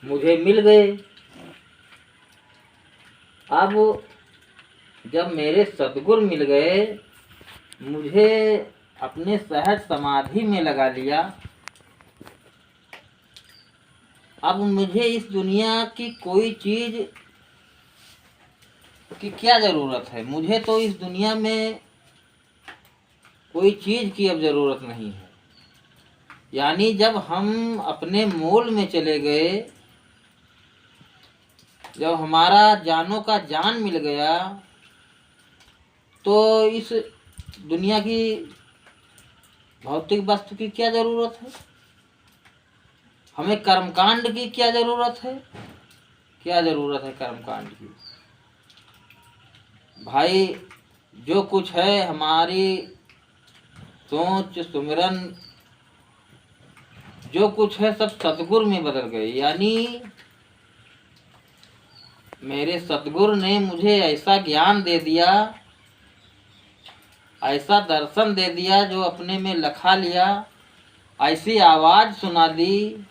मुझे मिल गए। अब जब मेरे सद्गुरु मिल गए, मुझे अपने सहज समाधि में लगा लिया। अब मुझे इस दुनिया की कोई चीज की क्या जरूरत है। मुझे तो इस दुनिया में कोई चीज की अब जरूरत नहीं है। यानी जब हम अपने मूल में चले गए, जब हमारा जानों का जान मिल गया, तो इस दुनिया की भौतिक वस्तु की क्या जरूरत है। हमें कर्मकांड की क्या जरूरत है। क्या जरूरत है कर्मकांड की। भाई जो कुछ है हमारी सोच सुमिरन जो कुछ है सब सतगुरु में बदल गए। यानी मेरे सतगुरु ने मुझे ऐसा ज्ञान दे दिया, ऐसा दर्शन दे दिया जो अपने में लखा लिया, ऐसी आवाज सुना दी,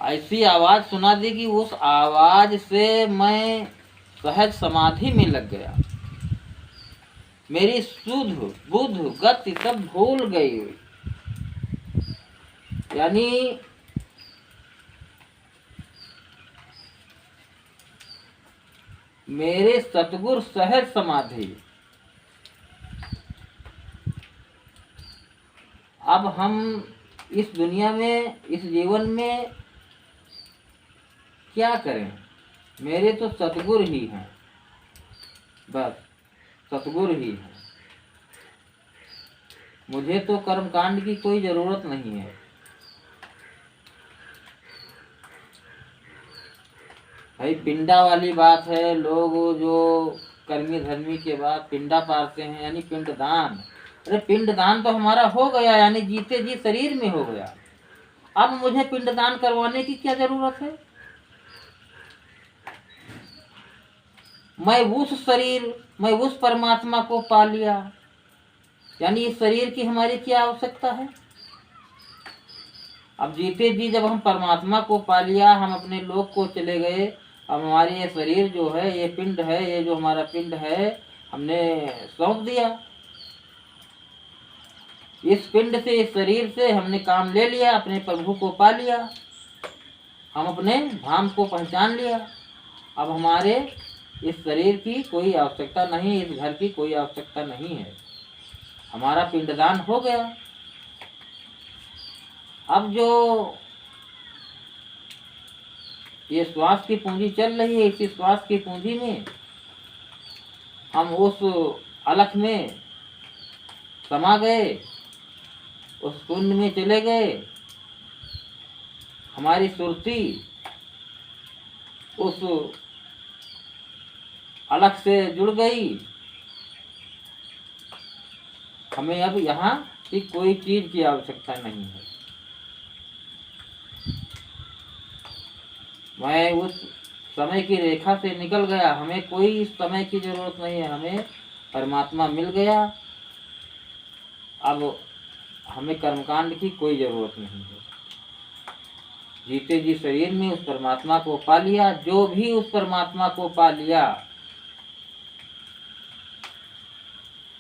ऐसी आवाज सुना दी कि उस आवाज से मैं सहज समाधि में लग गया। मेरी सुध बुध गति सब भूल गई। यानी मेरे सतगुरु सहज समाधि। अब हम इस दुनिया में इस जीवन में क्या करें। मेरे तो सतगुरु ही हैं, बस सतगुरु ही हैं। मुझे तो कर्मकांड की कोई जरूरत नहीं है। भाई पिंडा वाली बात है। लोग जो कर्मी धर्मी के बाद पिंडा पारते हैं, यानी पिंडदान। अरे पिंडदान तो हमारा हो गया, यानी जीते जी शरीर में हो गया। अब मुझे पिंडदान करवाने की क्या जरूरत है। मैं उस परमात्मा को पा लिया, यानी इस शरीर की हमारी क्या आवश्यकता है। अब जीते जी जब हम परमात्मा को पा लिया, हम अपने लोक को चले गए। अब हमारे ये शरीर जो है, ये पिंड है, ये जो हमारा पिंड है, हमने सौंप दिया। इस पिंड से इस शरीर से हमने काम ले लिया, अपने प्रभु को पा लिया, हम अपने धाम को पहचान लिया। अब हमारे इस शरीर की कोई आवश्यकता नहीं, इस घर की कोई आवश्यकता नहीं है। हमारा पिंडदान हो गया। अब जो ये श्वास की पूंजी चल रही है, इसी श्वास की पूंजी में हम उस अलख में समा गए, उस कुंड में चले गए। हमारी सुरती उस अलख से जुड़ गई। हमें अब यहाँ की कोई चीज की आवश्यकता नहीं है। मैं उस समय की रेखा से निकल गया। हमें कोई इस समय की जरूरत नहीं है। हमें परमात्मा मिल गया। अब हमें कर्मकांड की कोई जरूरत नहीं है। जीते जी शरीर में उस परमात्मा को पा लिया। जो भी उस परमात्मा को पा लिया,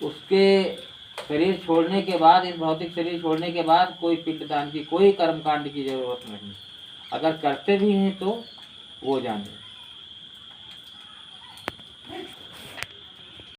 उसके शरीर छोड़ने के बाद, इस भौतिक शरीर छोड़ने के बाद कोई पिंडदान की, कोई कर्मकांड की जरूरत नहीं। अगर करते भी हैं तो वो जाने।